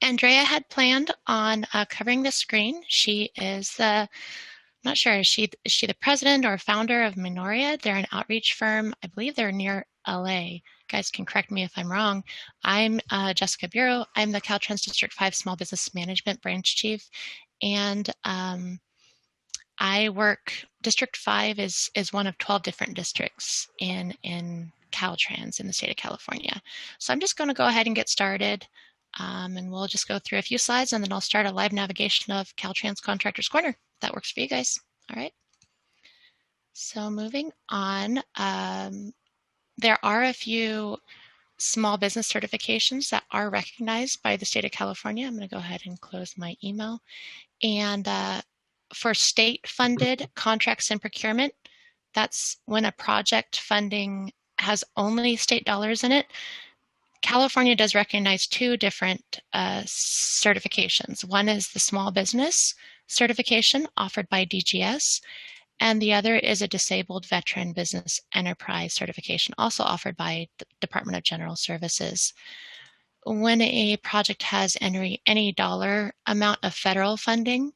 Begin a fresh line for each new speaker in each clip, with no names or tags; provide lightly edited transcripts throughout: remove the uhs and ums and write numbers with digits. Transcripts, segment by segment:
Andrea had planned on covering the screen. She is I'm not sure, is she the president or founder of Minoria? They're an outreach firm. I believe they're near LA. You guys can correct me if I'm wrong. I'm Jessica Bureau. I'm the Caltrans District 5 Small Business Management Branch Chief. And I work, District 5 is one of 12 different districts in Caltrans in the state of California. So I'm just going to go ahead and get started. And we'll just go through a few slides and then I'll start a live navigation of Caltrans Contractors Corner. If that works for you guys. All right. So moving on, there are a few small business certifications that are recognized by the state of California. I'm going to go ahead and close my email. And for state-funded contracts and procurement, that's when a project funding has only state dollars in it. California does recognize two different certifications. One is the small business certification offered by DGS, and the other is a disabled veteran business enterprise certification, also offered by the Department of General Services. When a project has any dollar amount of federal funding,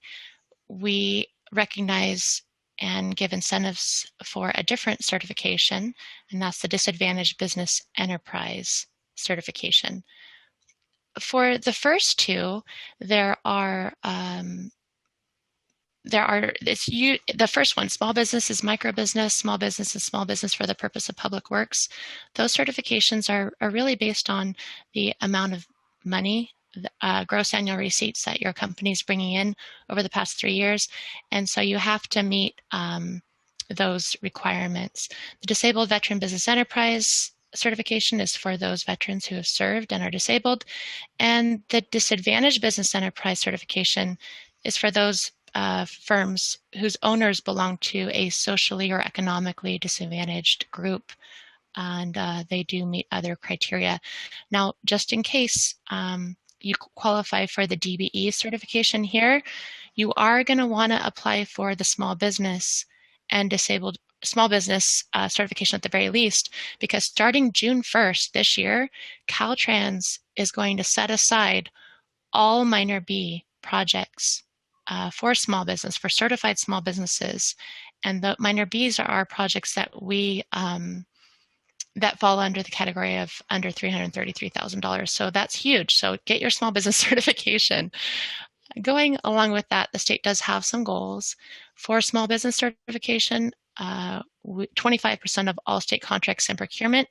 we recognize and give incentives for a different certification, and that's the Disadvantaged Business Enterprise certification. For the first two, the first one, small business is micro business, small business is small business for the purpose of public works. Those certifications are really based on the amount of money, gross annual receipts that your company is bringing in over the past 3 years. And so you have to meet those requirements. The Disabled Veteran Business Enterprise certification is for those veterans who have served and are disabled. And the Disadvantaged Business Enterprise certification is for those firms whose owners belong to a socially or economically disadvantaged group, and they do meet other criteria. Now, just in case you qualify for the DBE certification here, you are going to want to apply for the small business and disabled small business certification at the very least, because starting June 1st this year, Caltrans is going to set aside all minor B projects for small business, for certified small businesses. And the minor Bs are projects that we that fall under the category of under $333,000. So that's huge. So get your small business certification. Going along with that, the state does have some goals. For small business certification, 25% of all state contracts and procurement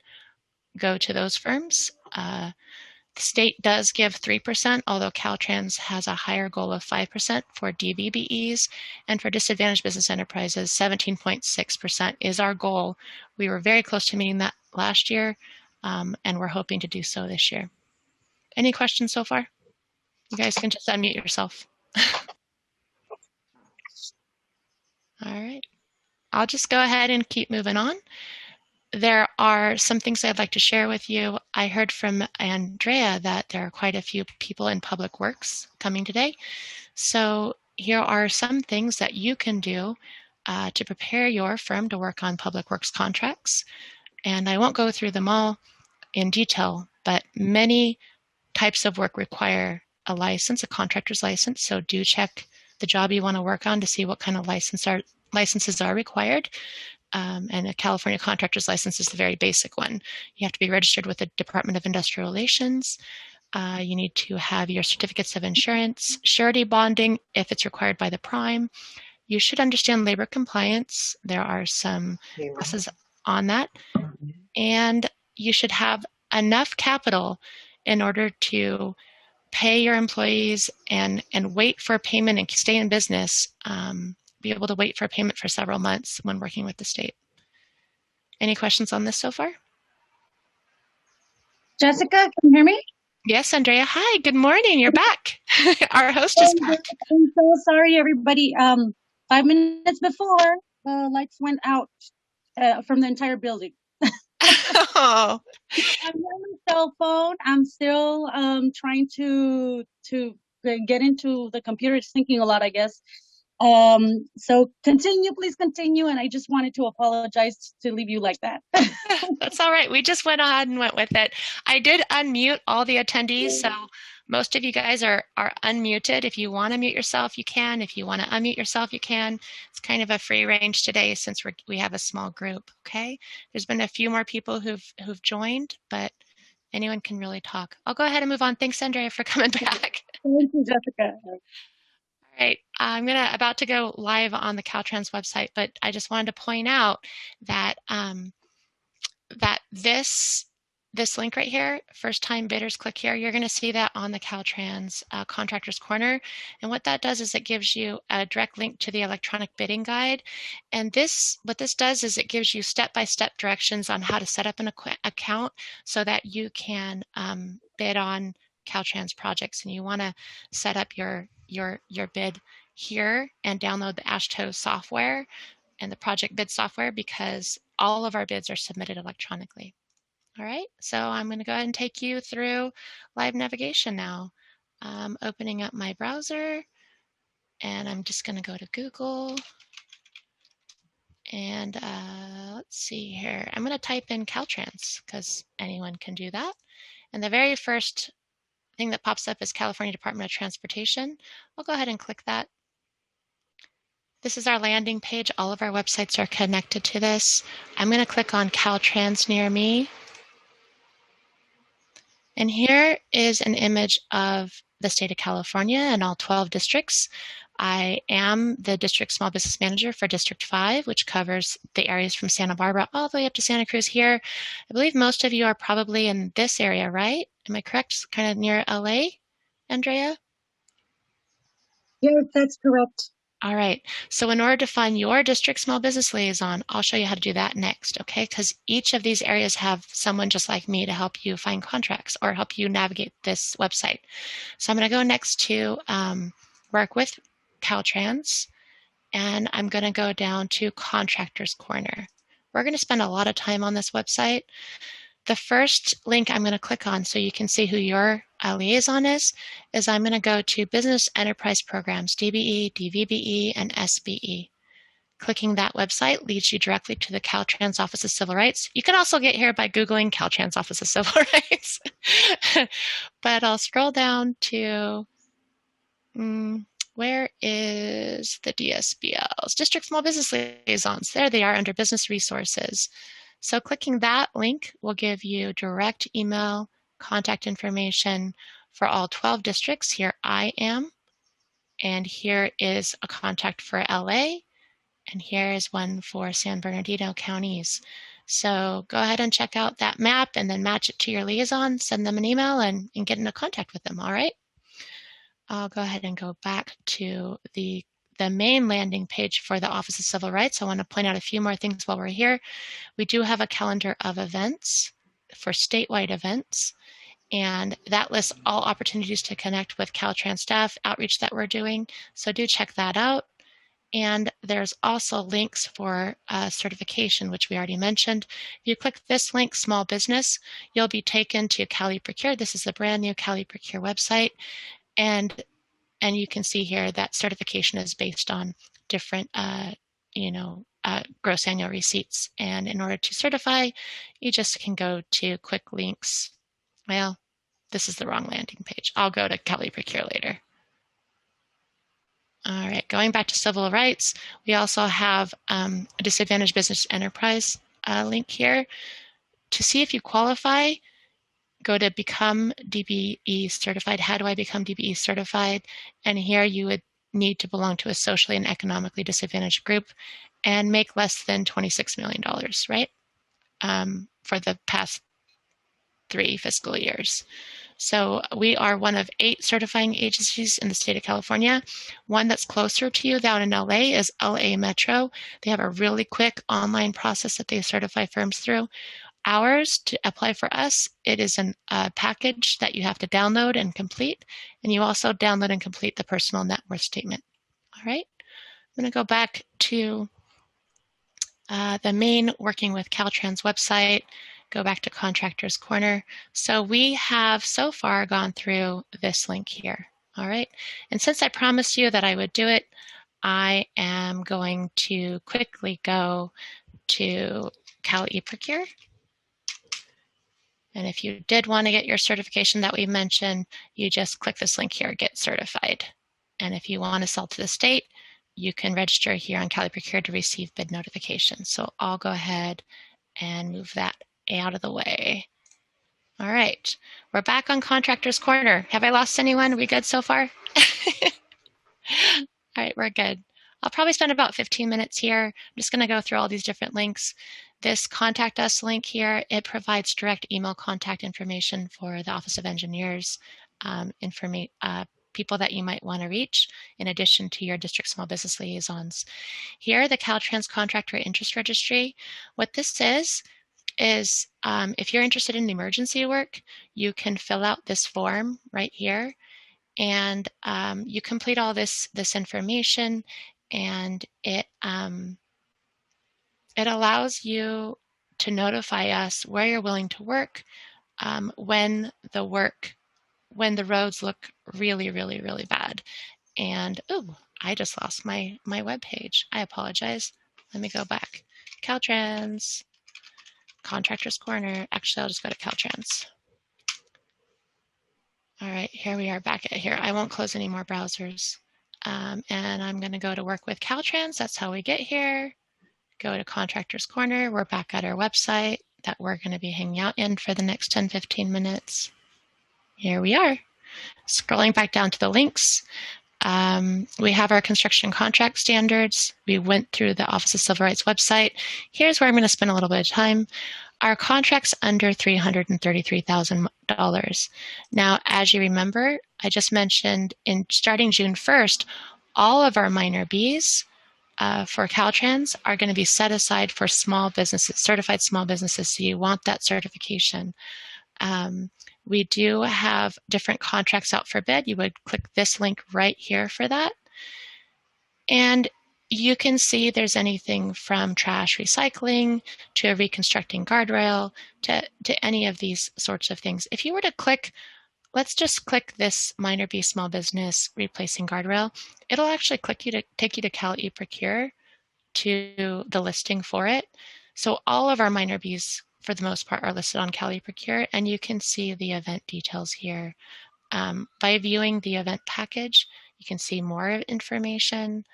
go to those firms. The state does give 3%, although Caltrans has a higher goal of 5% for DVBEs, and for disadvantaged business enterprises, 17.6% is our goal. We were very close to meeting that last year, and we're hoping to do so this year. Any questions so far? You guys can just unmute yourself. All right. I'll just go ahead and keep moving on. There are some things I'd like to share with you. I heard from Andrea that there are quite a few people in public works coming today. So here are some things that you can do to prepare your firm to work on public works contracts. And I won't go through them all in detail, but many types of work require a license, a contractor's license. So do check the job you want to work on to see what kind of licenses are required. And a California contractor's license is the very basic one. You have to be registered with the Department of Industrial Relations. You need to have your certificates of insurance, surety bonding if it's required by the prime. You should understand labor compliance. There are some classes on that. And you should have enough capital in order to pay your employees and wait for payment and stay in business, be able to wait for payment for several months when working with the state. Any questions on this so far?
Jessica, can you hear me?
Yes, Andrea. Hi, good morning. You're back. Our host is back.
I'm so sorry, everybody. 5 minutes before, the lights went out from the entire building.
Oh.
I'm on my cell phone. I'm still trying to get into the computer. It's thinking a lot, I guess. So please continue. And I just wanted to apologize to leave you like that.
That's all right. We just went ahead and went with it. I did unmute all the attendees, so Most of you guys are unmuted. If you want to mute yourself, you can. If you want to unmute yourself, you can. It's kind of a free range today since we have a small group, okay? There's been a few more people who've joined, but anyone can really talk. I'll go ahead and move on. Thanks, Andrea, for coming back.
Thank you, Jessica.
All right, I'm about to go live on the Caltrans website, but I just wanted to point out that that this link right here, first time bidders, click here, you're going to see that on the Caltrans Contractors Corner. And what that does is it gives you a direct link to the electronic bidding guide. And what this does is it gives you step-by-step directions on how to set up an account so that you can bid on Caltrans projects. And you want to set up your bid here and download the AASHTO software and the project bid software because all of our bids are submitted electronically. All right, so I'm going to go ahead and take you through live navigation now. I'm opening up my browser and I'm just going to go to Google and let's see here. I'm going to type in Caltrans because anyone can do that. And the very first thing that pops up is California Department of Transportation. I'll go ahead and click that. This is our landing page. All of our websites are connected to this. I'm going to click on Caltrans near me. And here is an image of the state of California and all 12 districts. I am the district small business manager for District 5, which covers the areas from Santa Barbara all the way up to Santa Cruz here. I believe most of you are probably in this area, right? Am I correct? Kind of near LA, Andrea?
Yes, that's correct.
All right, so in order to find your district small business liaison, I'll show you how to do that next, okay? Because each of these areas have someone just like me to help you find contracts or help you navigate this website. So I'm gonna go next to work with Caltrans, and I'm gonna go down to Contractors Corner. We're gonna spend a lot of time on this website. The first link I'm going to click on so you can see who your liaison is I'm going to go to Business Enterprise Programs, DBE, DVBE, and SBE. Clicking that website leads you directly to the Caltrans Office of Civil Rights. You can also get here by Googling Caltrans Office of Civil Rights. But I'll scroll down to, where is the DSBLs? District Small Business Liaisons. There they are under Business Resources. So clicking that link will give you direct email contact information for all 12 districts. Here I am, and here is a contact for LA, and here is one for San Bernardino counties. So go ahead and check out that map and then match it to your liaison, send them an email and get into contact with them, all right? I'll go ahead and go back to the main landing page for the Office of Civil Rights. I want to point out a few more things while we're here. We do have a calendar of events for statewide events, and that lists all opportunities to connect with Caltrans staff outreach that we're doing. So do check that out. And there's also links for certification, which we already mentioned. If you click this link, Small Business, you'll be taken to Cali Procure. This is the brand new Cali Procure website. And you can see here that certification is based on different, gross annual receipts. And in order to certify, you just can go to quick links. Well, this is the wrong landing page. I'll go to Cali Procure later. All right, going back to civil rights, we also have a disadvantaged business enterprise link here. To see if you qualify, go to Become DBE Certified. How do I become DBE Certified? And here you would need to belong to a socially and economically disadvantaged group and make less than $26 million, right? For the past 3 fiscal years. So we are one of 8 certifying agencies in the state of California. One that's closer to you down in LA is LA Metro. They have a really quick online process that they certify firms through. Ours, to apply for us, it is a package that you have to download and complete, and you also download and complete the personal net worth statement. All right, I'm going to go back to the main Working with Caltrans website, go back to Contractors Corner. So we have so far gone through this link here. All right, and since I promised you that I would do it, I am going to quickly go to Cal eProcure. And if you did want to get your certification that we mentioned, you just click this link here, Get Certified. And if you want to sell to the state, you can register here on CaliProcure to receive bid notifications. So I'll go ahead and move that out of the way. All right, we're back on Contractor's Corner. Have I lost anyone? Are we good so far? All right, we're good. I'll probably spend about 15 minutes here. I'm just going to go through all these different links. This Contact Us link here, it provides direct email contact information for the Office of Engineers, people that you might want to reach, in addition to your district small business liaisons. Here, the Caltrans Contractor Interest Registry. What this is if you're interested in emergency work, you can fill out this form right here, and you complete all this information, and it allows you to notify us where you're willing to work when the roads look really, really, really bad. And oh, I just lost my web page. I apologize. Let me go back. Caltrans, Contractor's Corner. Actually, I'll just go to Caltrans. All right, here we are back at here. I won't close any more browsers. And I'm going to go to work with Caltrans. That's how we get here. Go to Contractor's Corner. We're back at our website that we're going to be hanging out in for the next 10-15 minutes. Here we are. Scrolling back down to the links. We have our construction contract standards. We went through the Office of Civil Rights website. Here's where I'm going to spend a little bit of time. Our contracts under $333,000. Now, as you remember, I just mentioned starting June 1st, all of our minor Bs for Caltrans are going to be set aside for small businesses, certified small businesses. So you want that certification. We do have different contracts out for bid. You would click this link right here for that. And you can see there's anything from trash recycling to reconstructing guardrail to any of these sorts of things. If you were to click, let's just click this minor B small business replacing guardrail. It'll actually take you to Cal eProcure to the listing for it. So all of our minor Bs, for the most part, are listed on Cal eProcure, and you can see the event details here. By viewing the event package, you can see more information.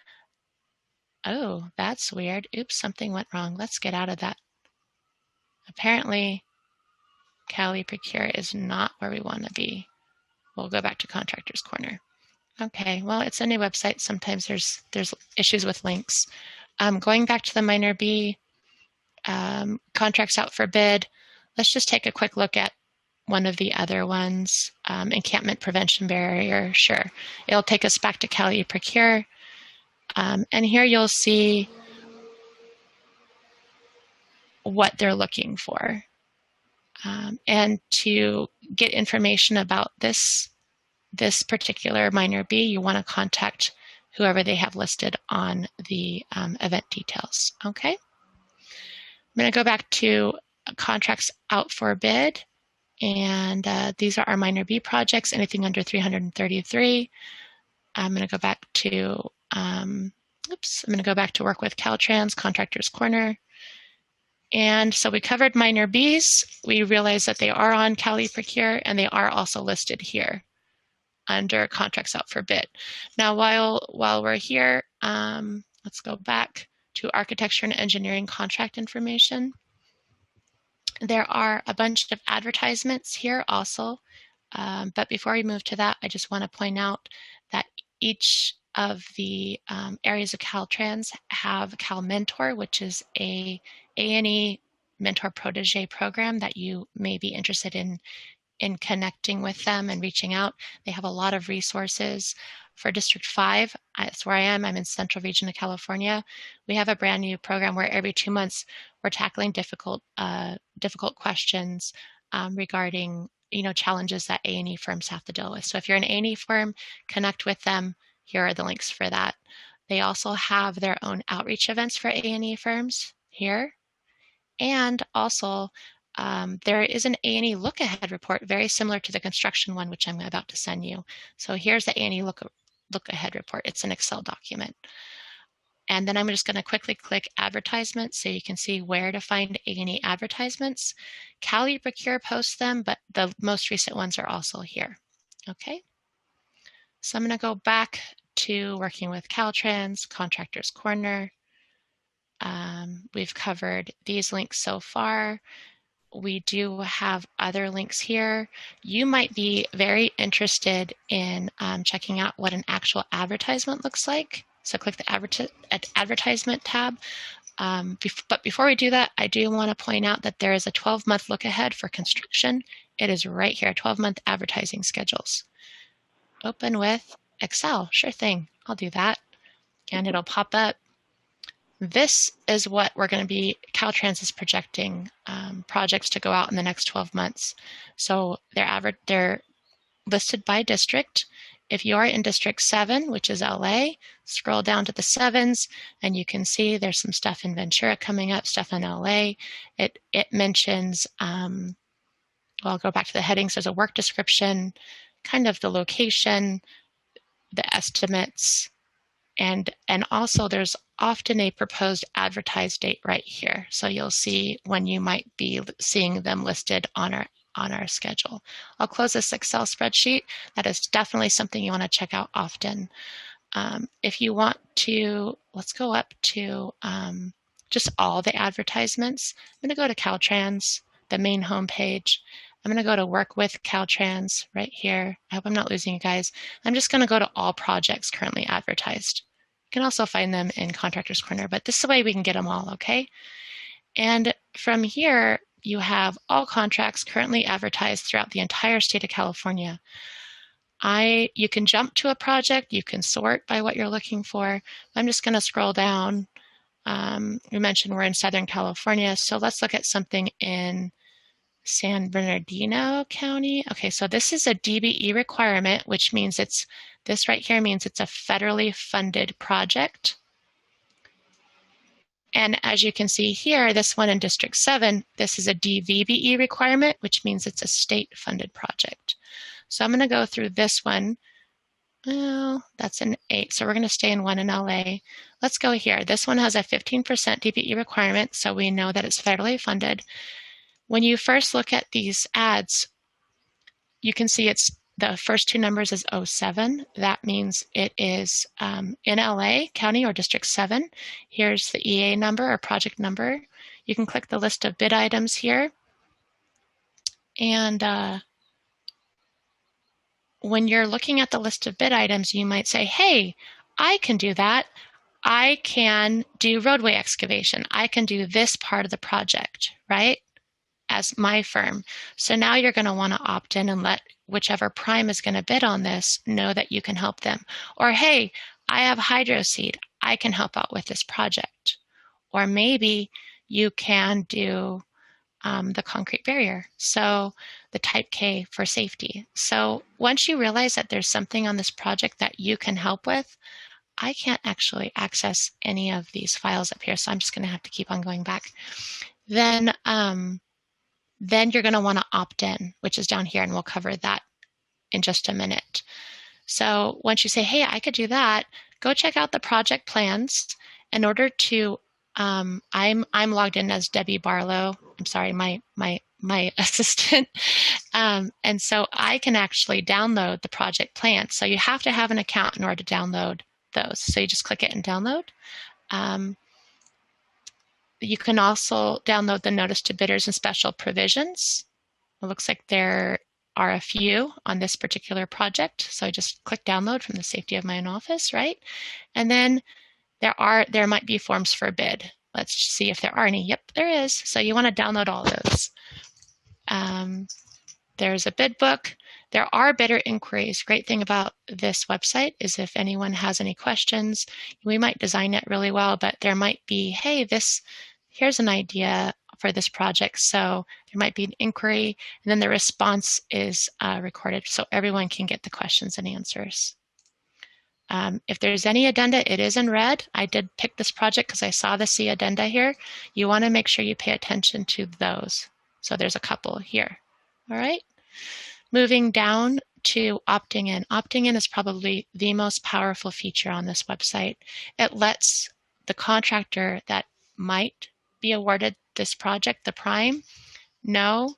Oh, that's weird. Oops, something went wrong. Let's get out of that. Apparently, Cal eProcure is not where we want to be. We'll go back to Contractor's Corner. Okay, well, it's a new website. Sometimes there's issues with links. Going back to the minor B, contracts out for bid. Let's just take a quick look at one of the other ones. Encampment prevention barrier, sure. It'll take us back to Cal eProcure. And here you'll see what they're looking for. And to get information about this particular minor B, you want to contact whoever they have listed on the event details. Okay. I'm going to go back to contracts out for bid. And these are our minor B projects, anything under 333. I'm going to go back to I'm going to go back to work with Caltrans, Contractor's Corner. And so we covered minor Bs. We realized that they are on Cal eProcure, and they are also listed here under contracts out for bid. Now, while we're here, let's go back to architecture and engineering contract information. There are a bunch of advertisements here also. But before we move to that, I just want to point out that each of the areas of Caltrans have Cal Mentor, which is a A&E mentor protege program that you may be interested in connecting with them and reaching out. They have a lot of resources. For District 5, that's where I am. I'm in Central Region of California. We have a brand new program where every 2 months we're tackling difficult questions regarding challenges that A&E firms have to deal with. So if you're an A&E firm, connect with them. Here are the links for that. They also have their own outreach events for A&E firms here. And also, there is an A&E look ahead report, very similar to the construction one, which I'm about to send you. So here's the A&E look ahead report. It's an Excel document. And then I'm just going to quickly click advertisements so you can see where to find A&E advertisements. Cal Procure posts them, but the most recent ones are also here. Okay. So I'm going to go back to working with Caltrans, Contractor's Corner. We've covered these links so far. We do have other links here. You might be very interested in checking out what an actual advertisement looks like. So click the advertisement tab. But before we do that, I do want to point out that there is a 12-month look ahead for construction. It is right here, 12-month advertising schedules. Open with Excel, sure thing, I'll do that. And it'll pop up. This is what we're going to be, Caltrans is projecting projects to go out in the next 12 months. So they're listed by district. If you are in District 7, which is LA, scroll down to the 7s, and you can see there's some stuff in Ventura coming up, stuff in LA. It mentions, well, I'll go back to the headings. There's a work description, kind of the location, the estimates, and also there's often a proposed advertised date right here. So you'll see when you might be seeing them listed on our schedule. I'll close this Excel spreadsheet. That is definitely something you want to check out often. If you want to, let's go up to just all the advertisements. I'm going to go to Caltrans, the main homepage. I'm going to go to Work with Caltrans right here. I hope I'm not losing you guys. I'm just going to go to all projects currently advertised. You can also find them in Contractor's Corner, but this is the way we can get them all, okay? And from here, you have all contracts currently advertised throughout the entire state of California. You can jump to a project, you can sort by what you're looking for. I'm just going to scroll down. We mentioned we're in Southern California, so let's look at something in San Bernardino County. Okay, so this is a DBE requirement, which means this right here means it's a federally funded project. And as you can see here, this one in District 7, this is a DVBE requirement, which means it's a state-funded project. So I'm going to go through this one. Well, that's an 8, so we're going to stay in one in LA. Let's go here. This one has a 15% DBE requirement, so we know that it's federally funded. When you first look at these ads, you can see it's the first two numbers is 07. That means it is in LA County or District 7. Here's the EA number or project number. You can click the list of bid items here. And when you're looking at the list of bid items, you might say, hey, I can do that. I can do roadway excavation. I can do this part of the project, right? As my firm. So now you're going to want to opt in and let whichever prime is going to bid on this know that you can help them. Or, hey, I have hydro seed. I can help out with this project. Or maybe you can do the concrete barrier. So the type K for safety. So once you realize that there's something on this project that you can help with, I can't actually access any of these files up here. So I'm just going to have to keep on going back. Then you're going to want to opt in, which is down here, and we'll cover that in just a minute. So once you say, hey, I could do that, go check out the project plans. In order to, I'm logged in as Debbie Barlow. I'm sorry, my assistant. And so I can actually download the project plan. So you have to have an account in order to download those. So you just click it and download. You can also download the notice to bidders and special provisions. It looks like there are a few on this particular project. So I just click download from the safety of my own office, right? And then there might be forms for a bid. Let's see if there are any. Yep, there is. So you want to download all those. There's a bid book. There are bidder inquiries. Great thing about this website is if anyone has any questions, we might design it really well, but there might be, hey, here's an idea for this project. So there might be an inquiry, and then the response is recorded so everyone can get the questions and answers. If there's any addenda, it is in red. I did pick this project because I saw the C addenda here. You want to make sure you pay attention to those. So there's a couple here. All right. Moving down to opting in. Opting in is probably the most powerful feature on this website. It lets the contractor that might be awarded this project, the prime, know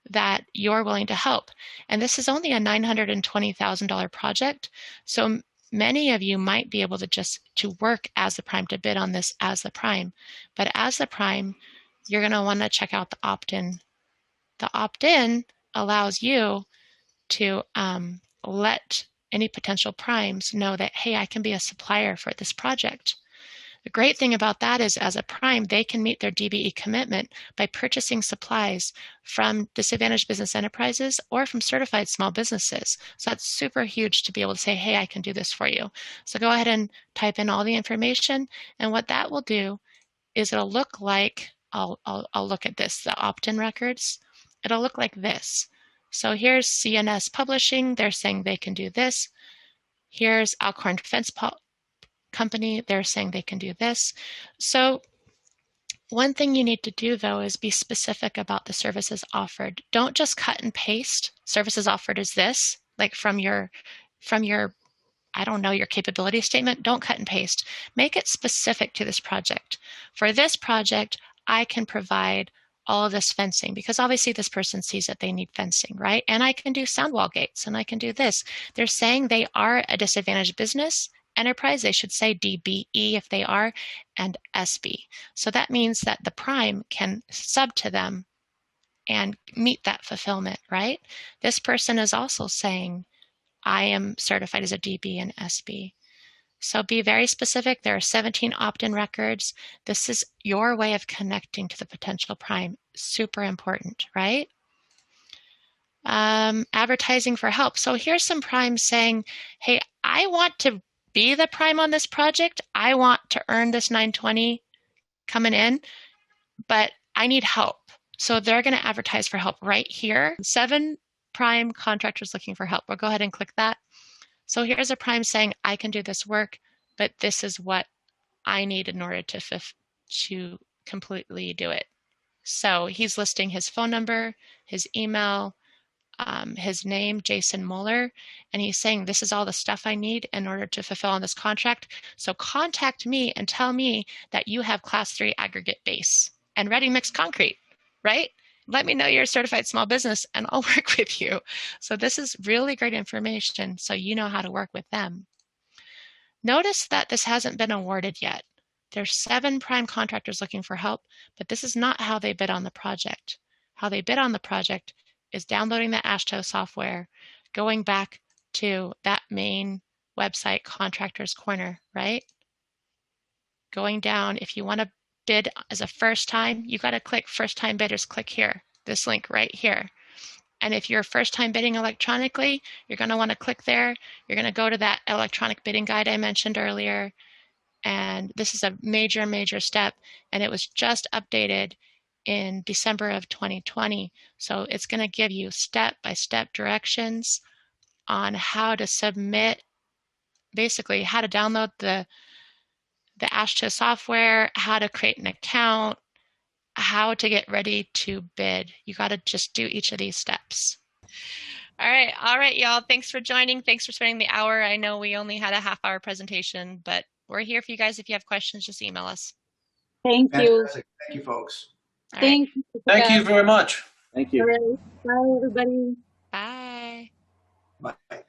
that you're willing to help. And this is only a $920,000 project. So many of you might be able to just to work as the prime, to bid on this as the prime. But as the prime, you're going to want to check out the opt-in. The opt-in allows you to let any potential primes know that, hey, I can be a supplier for this project. The great thing about that is, as a prime, they can meet their DBE commitment by purchasing supplies from disadvantaged business enterprises or from certified small businesses. So that's super huge to be able to say, hey, I can do this for you. So go ahead and type in all the information. And what that will do is it'll look like, I'll look at this, the opt-in records. It'll look like this. So here's CNS Publishing. They're saying they can do this. Here's Alcorn Fence Company. They're saying they can do this. So one thing you need to do, though, is be specific about the services offered. Don't just cut and paste. Services offered is this, like from your, I don't know, your capability statement. Don't cut and paste. Make it specific to this project. For this project, I can provide all of this fencing, because obviously this person sees that they need fencing, right? And I can do sound wall gates, and I can do this. They're saying they are a disadvantaged business enterprise. They should say DBE if they are, and SB. So that means that the prime can sub to them and meet that fulfillment, right? This person is also saying, I am certified as a DB and SB. So be very specific. There are 17 opt-in records. This is your way of connecting to the potential prime. Super important, right? Advertising for help. So here's some primes saying, hey, I want to be the prime on this project. I want to earn this 920 coming in, but I need help. So they're going to advertise for help right here. 7 prime contractors looking for help. We'll go ahead and click that. So here's a prime saying, I can do this work, but this is what I need in order to completely do it. So he's listing his phone number, his email, his name, Jason Mueller, and he's saying, this is all the stuff I need in order to fulfill on this contract. So contact me and tell me that you have class 3 aggregate base and ready mixed concrete, right? Let me know you're a certified small business and I'll work with you. So this is really great information so you know how to work with them. Notice that this hasn't been awarded yet. There's 7 prime contractors looking for help, but this is not how they bid on the project. How they bid on the project is downloading the AASHTO software, going back to that main website, Contractors Corner, right? Going down, if you want to bid as a first time, you got to click first time bidders, click here, this link right here. And if you're first time bidding electronically, you're going to want to click there. You're going to go to that electronic bidding guide I mentioned earlier. And this is a major, major step. And it was just updated in December of 2020. So it's going to give you step-by-step directions on how to submit, basically how to download the AASHTO software, how to create an account, how to get ready to bid. You got to just do each of these steps. All right, y'all. Thanks for joining. Thanks for spending the hour. I know we only had a half-hour presentation, but we're here for you guys. If you have questions, just email us.
Thank you.
Fantastic. Thank you, folks.
All right.
Thank you very much.
Thank you.
All right. Bye, everybody.
Bye.
Bye.